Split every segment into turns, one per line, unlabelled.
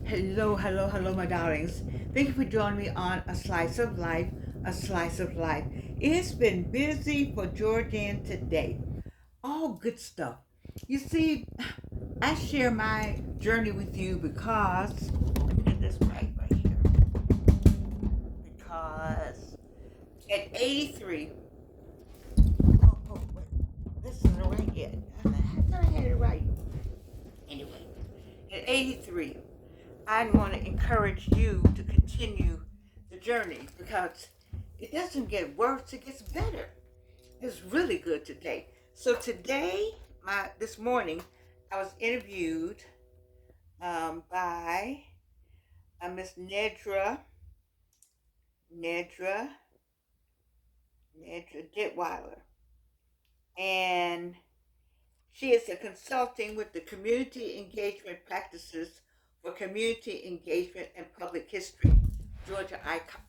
Hello, hello, hello, my darlings. Thank you for joining me on A Slice of Life, A Slice of Life. It's been busy for Georgian today. All good stuff. You see, I share my journey with you because, let me get this right here. Because at 83, wait, this isn't right yet. I thought I had it right. Anyway, at 83, I want to encourage you to continue the journey because it doesn't get worse, it gets better. It's really good today. So today, this morning, I was interviewed by Miss Nedra, Nedra Detweiler, and she is a consulting with the Community Engagement Practices for Community Engagement and Public History, Georgia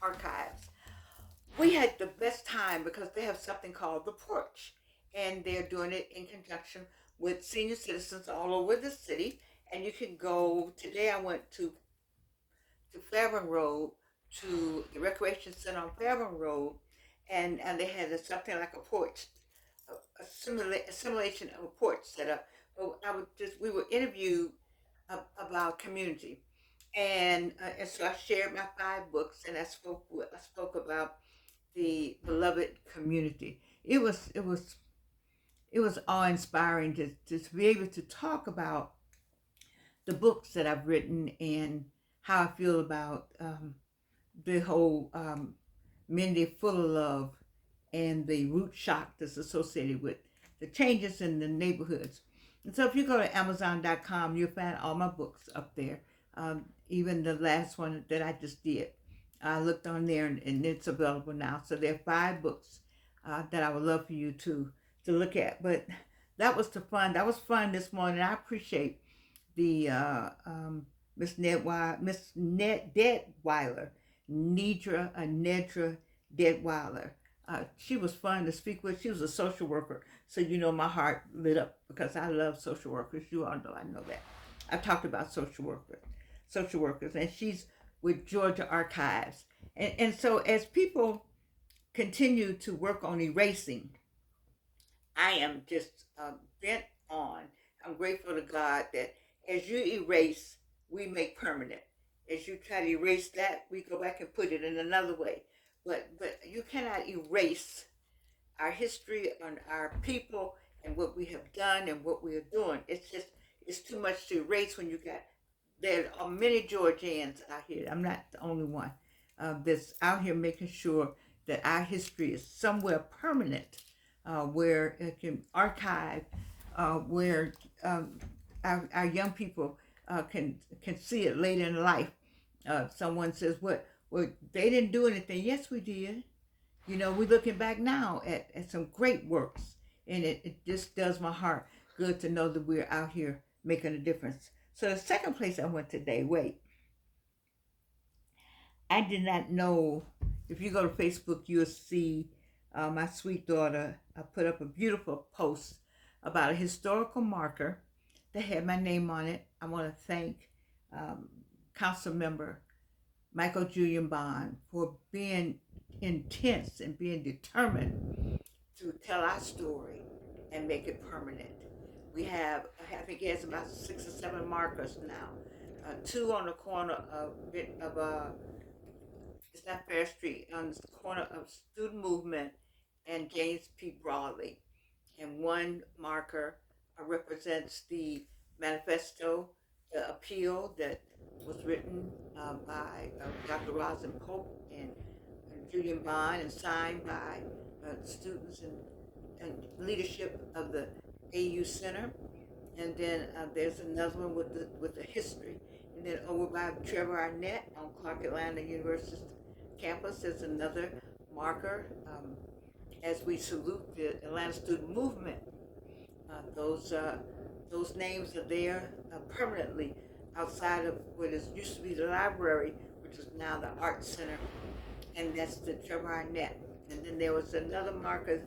Archives. We had the best time because they have something called the porch, and they're doing it in conjunction with senior citizens all over the city. And you can go today. I went to Fairburn Road, to the recreation center on Fairburn Road, and they had something like a porch, a simulation of a porch set up. But we were interviewed about community, and so I shared my 5 books, and I spoke about the beloved community. It was awe inspiring to be able to talk about the books that I've written and how I feel about the whole Mindy Full of Love and the root shock that's associated with the changes in the neighborhoods. And so if you go to Amazon.com, you'll find all my books up there. Even the last one that I just did. I looked on there and it's available now. So there are 5 books that I would love for you to look at. But that was the fun. That was fun this morning. I appreciate the Miss Ned Detweiler, Nedra Detweiler. She was fun to speak with. She was a social worker, so my heart lit up because I love social workers. You all know I know that. I've talked about social workers, and she's with Georgia Archives, and so as people continue to work on erasing, I am just bent on. I'm grateful to God that as you erase, we make permanent. As you try to erase that, we go back and put it in another way. But you cannot erase our history and our people and what we have done and what we are doing. It's too much to erase when you got there are many Georgians out here. I'm not the only one that's out here making sure that our history is somewhere permanent, where it can archive, where our young people can see it later in life. Someone says, "What? Well, they didn't do anything." Yes, we did. We're looking back now at some great works, and it just does my heart good to know that we're out here making a difference. So the second place I went today, wait, I did not know. If you go to Facebook, you'll see my sweet daughter put up a beautiful post about a historical marker that had my name on it. I want to thank um, Council Member Michael Julian Bond for being intense and being determined to tell our story and make it permanent. We have, I think he has about 6 or 7 markers now. 2 on the corner of it's not Fair Street, on the corner of Student Movement and James P. Broadley. And one marker represents the manifesto, the appeal that was written by Dr. Rosin Pope and Julian Bond and signed by students and leadership of the AU Center. And then there's another one with the history. And then over by Trevor Arnett on Clark Atlanta University campus, there's another marker as we salute the Atlanta student movement. Those names are there permanently outside of what used to be the library, which is now the Art Center, and that's the Trevor Arnett. And then there was another marker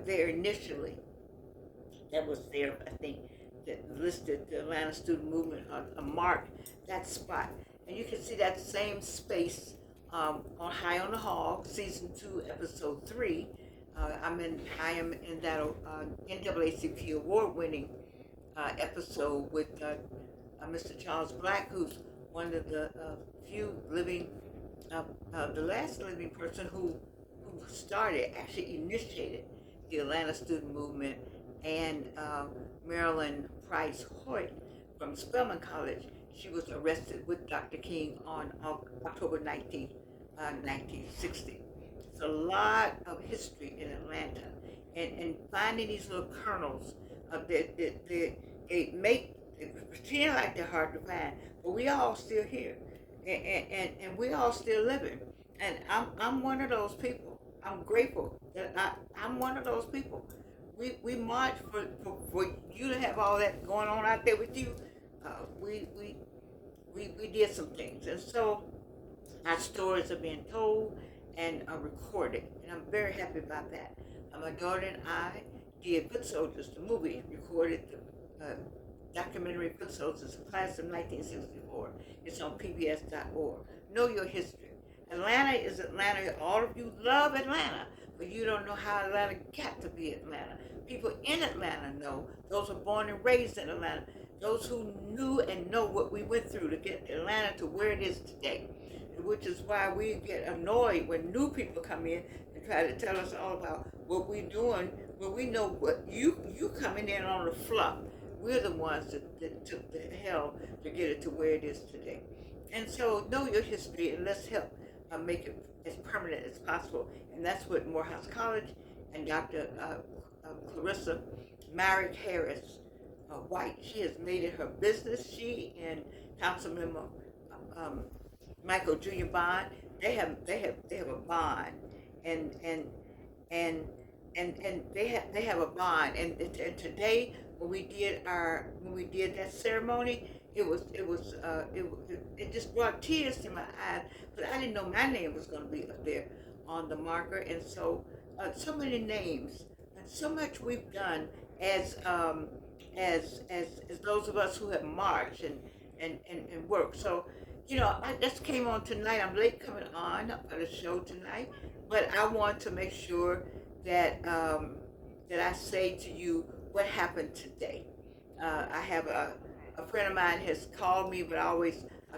there initially that was there, I think, that listed the Atlanta student movement, a mark that spot. And you can see that same space on High on the Hog, season 2, episode 3. I am in that NAACP award-winning episode with Mr. Charles Black, who's one of the few living, the last living person who started, actually initiated the Atlanta student movement, and Marilyn Price Hoyt from Spelman College. She was arrested with Dr. King on October 19th, 1960. It's a lot of history in Atlanta, and finding these little kernels they make they pretend like they're hard to find, but we all still here, and we all still living. And I'm one of those people. I'm grateful that I'm one of those people. We march for you to have all that going on out there with you. We did some things, and so our stories are being told and are recorded, and I'm very happy about that. My daughter and I did Foot Soldiers, the movie, recorded the documentary Foot Soldiers, a class of 1964. It's on pbs.org. Know your history. Atlanta is Atlanta. All of you love Atlanta, but you don't know how Atlanta got to be Atlanta. People in Atlanta know. Those who are born and raised in Atlanta. Those who knew and know what we went through to get Atlanta to where it is today. Which is why we get annoyed when new people come in and try to tell us all about what we're doing, when we know what you coming in on the fluff. We're the ones that took the hell to get it to where it is today. And so know your history, and let's help make it as permanent as possible. And that's what Morehouse College and Dr. Clarissa Myrick Harris White, she has made it her business. She and Councilmember Michael Junior Bond, they have a bond, and they have a bond, and today when we did that ceremony, it just brought tears to my eyes, but I didn't know my name was going to be up there on the marker. And so so many names and so much we've done as those of us who have marched and worked. So I just came on tonight. I'm late coming on for the show tonight, but I want to make sure that that I say to you what happened today. I have a friend of mine has called me, but I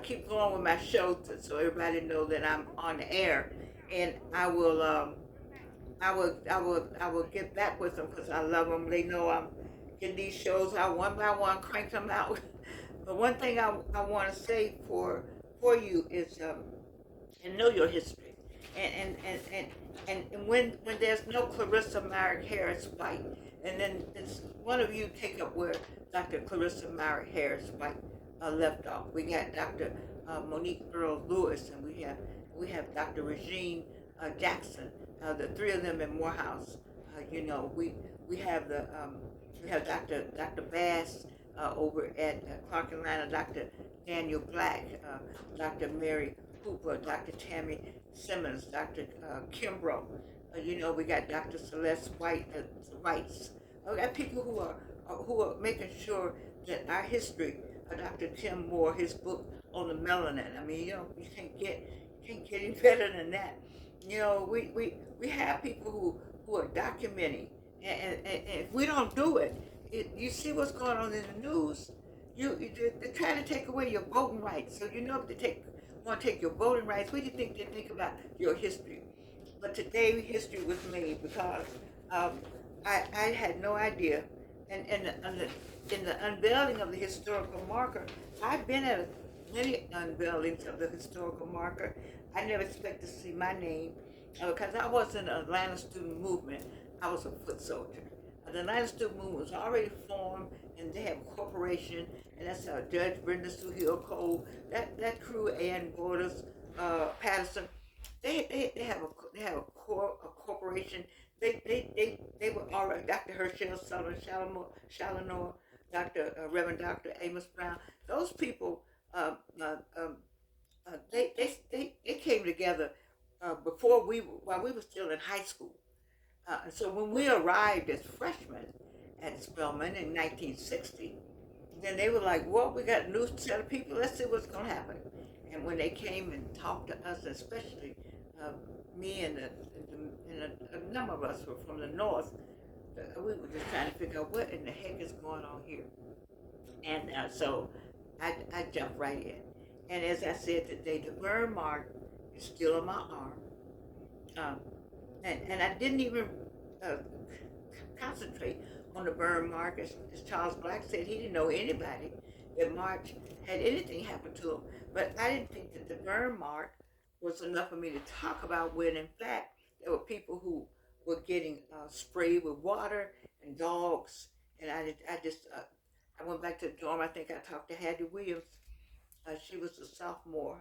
keep going with my show so everybody know that I'm on the air, and I will get back with them because I love them. They know I'm getting these shows out one by one, crank them out. But one thing I want to say for you is and know your history, and when there's no Clarissa Myrick Harris White, and then it's one of you take up where Dr. Clarissa Myrick Harris White left off. We got Dr. Monique Earl Lewis, and we have Dr. Regine Jackson. The three of them in Morehouse. We have Dr. Bass over at Clark Atlanta, Dr. Daniel Black, Dr. Mary Hooper, Dr. Tammy Simmons, Dr. Kimbrough. We got Dr. Celeste White, Whites. We got people who are making sure that our history. Dr. Tim Moore, his book on the melanin. I mean, you can't get any better than that. We have people who are documenting, and if we don't do it, you see what's going on in the news. They're trying to take away your voting rights. So if they want to take your voting rights, what do you think they think about your history? But today history was made because I had no idea, and in the unveiling of the historical marker, I've been at many unveilings of the historical marker. I never expected to see my name because I wasn't an Atlanta student movement. I was a foot soldier. The Atlanta student movement was already formed, and they have a corporation, and that's Judge Brenda Sue Hill Cole. That crew, Ann Borders, Patterson, they have a corporation. They were already Dr. Herschel Sullivan, Shalinor, Reverend Dr. Amos Brown. Those people, they came together while we were still in high school. So when we arrived as freshmen at Spelman in 1960, then they were like, well, we got a new set of people. Let's see what's going to happen. And when they came and talked to us, especially uh, me and a number of us were from the north, we were just trying to figure out what in the heck is going on here. And so I jumped right in. And as I said today, the burn mark is still on my arm. Um, and I didn't even uh, concentrate on the burn mark. As Charles Black said, he didn't know anybody that March had anything happen to him. But I didn't think that the burn mark was enough for me to talk about when, in fact, there were people who were getting sprayed with water and dogs. And I went back to the dorm. I think I talked to Hattie Williams. She was a sophomore,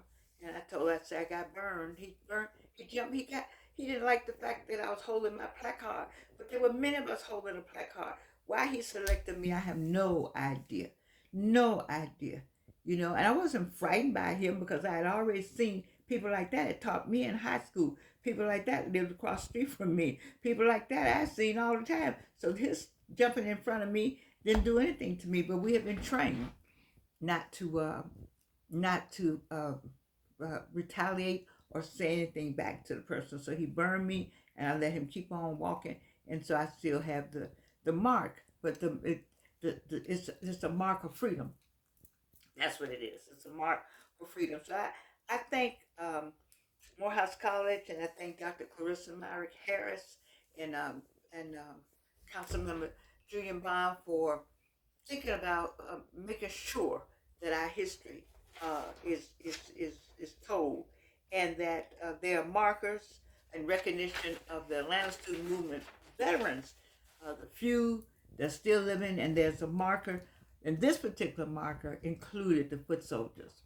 and I told her, I said, I got burned. He burned. He jumped. He didn't like the fact that I was holding my placard, but there were many of us holding a placard. Why he selected me, I have no idea. No idea. And I wasn't frightened by him because I had already seen people like that. It taught me in high school. People like that lived across the street from me. People like that I've seen all the time. So his jumping in front of me didn't do anything to me, but we have been trained not to retaliate or say anything back to the person. So he burned me, and I let him keep on walking, and so I still have the mark, but it's a mark of freedom. That's what it is. It's a mark for freedom. So I thank Morehouse College, and I thank Dr. Clarissa Myrick Harris and Councilmember Julian Bond for thinking about making sure that our history is told, and that there are markers and recognition of the Atlanta Student Movement veterans, the few that's still living, and there's a marker, and this particular marker included the foot soldiers.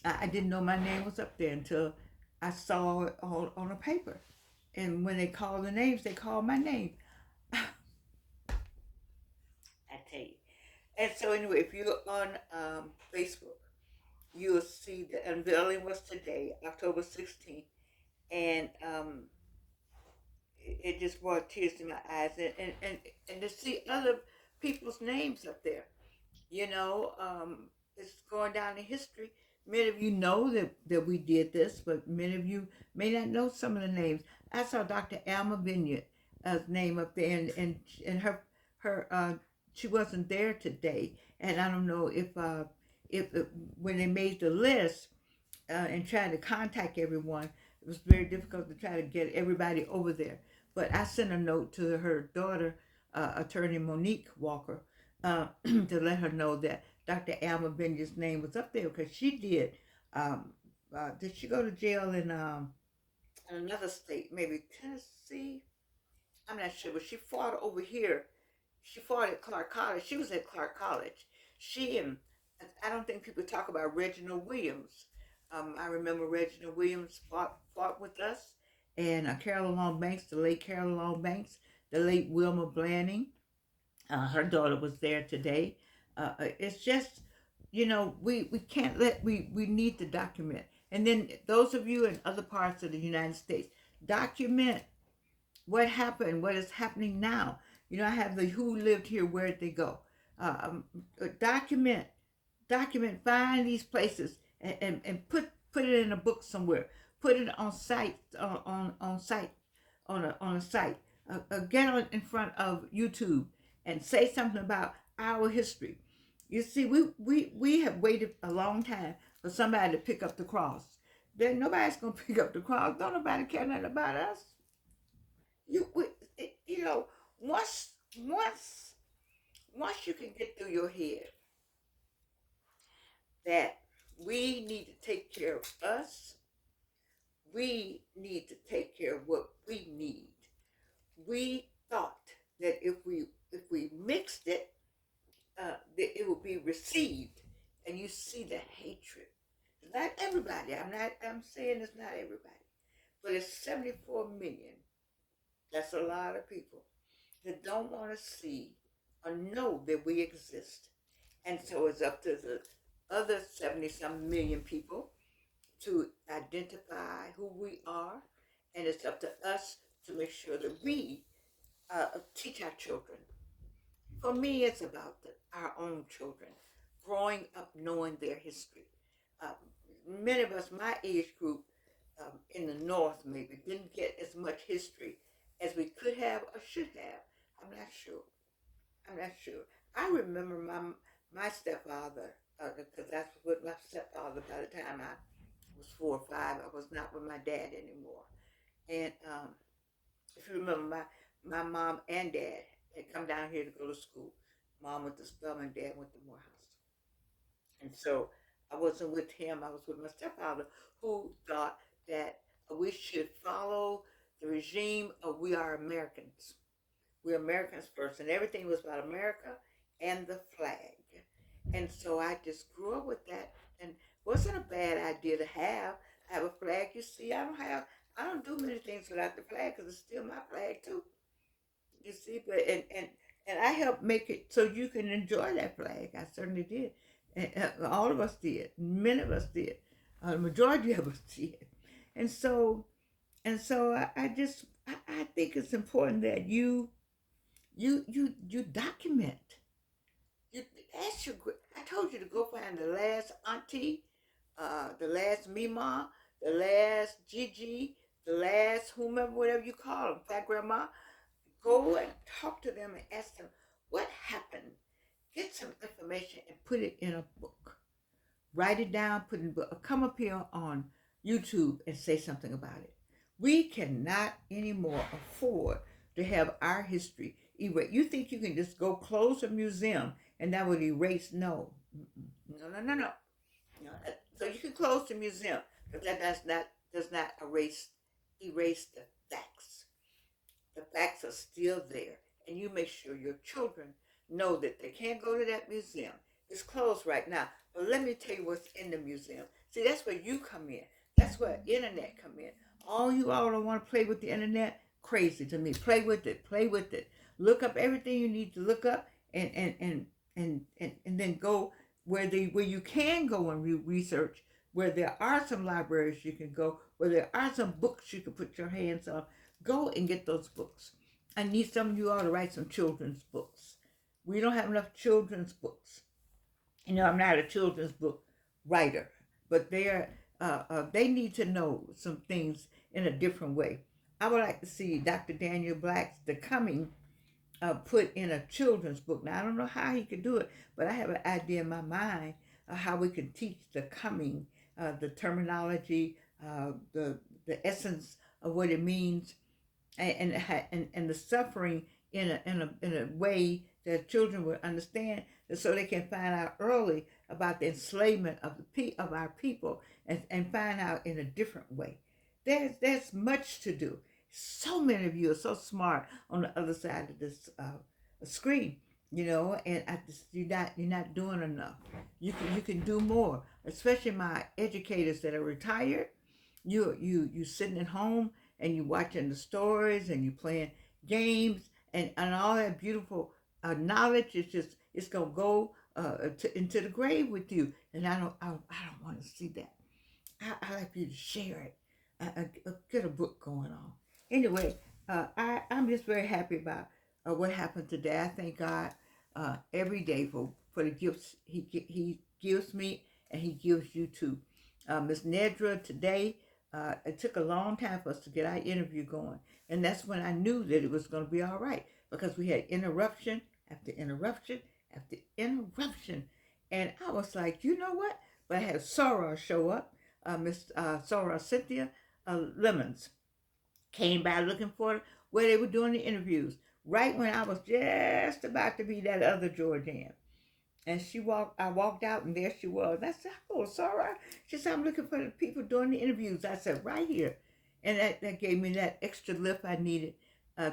I didn't know my name was up there until I saw it on a paper, and when they called the names, they called my name. I tell you. And so anyway, if you're on Facebook, you'll see the unveiling was today, October 16th, and it just brought tears to my eyes, and to see other people's names up there, it's going down in history. Many of you know that we did this, but many of you may not know some of the names. I saw Dr. Alma Vineyard's name up there, and her she wasn't there today, and I don't know if when they made the list and trying to contact everyone, it was very difficult to try to get everybody over there. But I sent a note to her daughter, attorney Monique Walker, to let her know that Dr. Alma Benja's name was up there because she did. Did she go to jail in another state, maybe Tennessee? I'm not sure, but she fought over here. She fought at Clark College. She was at Clark College. She and I don't think people talk about Reginald Williams. I remember Reginald Williams fought with us, and Carolyn Long Banks, the late Carolyn Long Banks, the late Wilma Blanning. Her daughter was there today. It's just, we can't we need to document. And then those of you in other parts of the United States, document what happened, what is happening now. I have the who lived here, where'd they go? Document, find these places and put it in a book somewhere. Put it on site, on site, on a site. Get on in front of YouTube and say something about our history. You see, we have waited a long time for somebody to pick up the cross. Then nobody's gonna pick up the cross. Don't nobody care nothing about us. You we, you know once once once you can get through your head that we need to take care of us, we need to take care of what we need. We thought that if we mixed it, that it would be received, and you see the hatred. Not everybody. I'm saying it's not everybody, but it's 74 million. That's a lot of people that don't want to see or know that we exist. And so it's up to the other 70 some million people to identify who we are. And it's up to us to make sure that we teach our children. For me, it's about our own children. growing up knowing their history. Uh, Many of us, my age group, in the North maybe, didn't get as much history as we could have or should have. I'm not sure. I'm not sure. I remember my stepfather, because that's what my stepfather, by the time I was 4 or 5, I was not with my dad anymore. And if you remember, my mom and dad had come down here to go to school. Mom went to Spelman, dad went to Morehouse. And so I wasn't with him, I was with my stepfather, who thought that we should follow the regime of we are Americans. We're Americans first, and everything was about America and the flag. And so I just grew up with that, and wasn't a bad idea to have. I have a flag. You see, I don't do many things without the flag because it's still my flag too. You see, but and I helped make it so you can enjoy that flag. I certainly did. And all of us did. Many of us did. The majority of us did. And so I think it's important that you document. You ask your. I told you to go find the last auntie, the last Mima, the last Gigi, the last whomever, whatever you call them, fat grandma. Go and talk to them and ask them what happened. Get some information and put it in a book. Write it down, put it in a book, or come up here on YouTube and say something about it. We cannot anymore afford to have our history erased. You think you can just go close a museum and that would erase? No. No, no, no, no. No. So you can close the museum, but that does not erase the facts. The facts are still there, and you make sure your children know that they can't go to that museum. It's closed right now, but let me tell you what's in the museum. See, that's where you come in. That's where internet come in. All you all don't want to play with the internet, crazy to me. Play with it. Play with it. Look up everything you need to look up, and then go where you can go and research. Where there are some libraries you can go, where there are some books you can put your hands on. Go and get those books. I need some of you all to write some children's books. We don't have enough children's books. You know, I'm not a children's book writer, but they need to know some things in a different way. I would like to see Dr. Daniel Black's The Coming put in a children's book. Now, I don't know how he could do it, but I have an idea in my mind of how we can teach the coming, the terminology, the essence of what it means, and the suffering in a way that children would understand, so they can find out early about the enslavement of our people, and find out in a different way. There's much to do. So many of you are so smart on the other side of this screen, and you're not doing enough. You can do more, especially my educators that are retired. You sitting at home and you watching the stories and you playing games, and all that beautiful knowledge is just, it's gonna go into the grave with you, and I don't want to see that. I like for you to share it. Get a book going on. Anyway, I'm just very happy about what happened today. I thank God every day for the gifts he gives me, and he gives you too. Miss Nedra, today, it took a long time for us to get our interview going. And that's when I knew that it was going to be all right, because we had interruption after interruption after interruption. And I was like, you know what? But I had Sarah show up, Miss Sarah Cynthia Lemons came by looking for where they were doing the interviews, right when I was just about to be that other Georgian. And I walked out, and there she was. And I said, oh, Sarah. She said, I'm looking for the people doing the interviews. I said, right here. And that gave me that extra lift I needed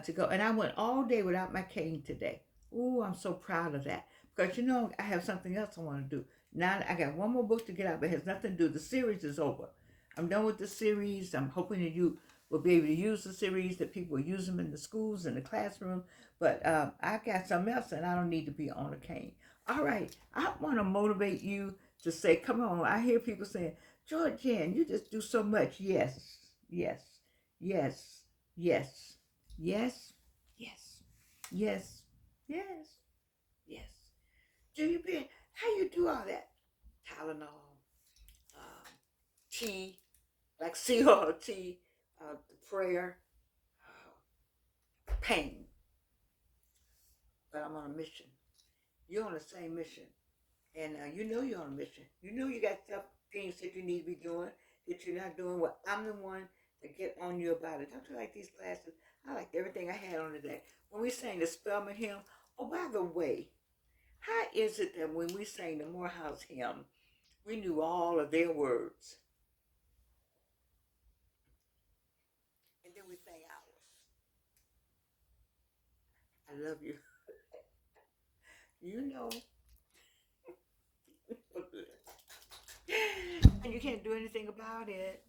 to go. And I went all day without my cane today. Ooh, I'm so proud of that. Because, I have something else I want to do. Now I got one more book to get out, but it has nothing to do. The series is over. I'm done with the series. I'm hoping that you will be able to use the series, that people will use them in the schools, in the classroom. But I got something else, and I don't need to be on a cane. All right, I want to motivate you to say, come on. I hear people saying, Georgianne, you just do so much. Yes, yes, yes, yes, yes, yes, yes, yes, yes. Do you be How you do all that? Tylenol, tea, like COT, prayer, pain. But I'm on a mission. You're on the same mission. And you know you're on a mission. You know you got stuff, things that you need to be doing that you're not doing. Well, I'm the one to get on you about it. Don't you like these glasses? I liked everything I had on today. When we sang the Spellman hymn, oh, by the way, how is it that when we sang the Morehouse hymn, we knew all of their words, and then we sang ours? I love you. You know, and you can't do anything about it.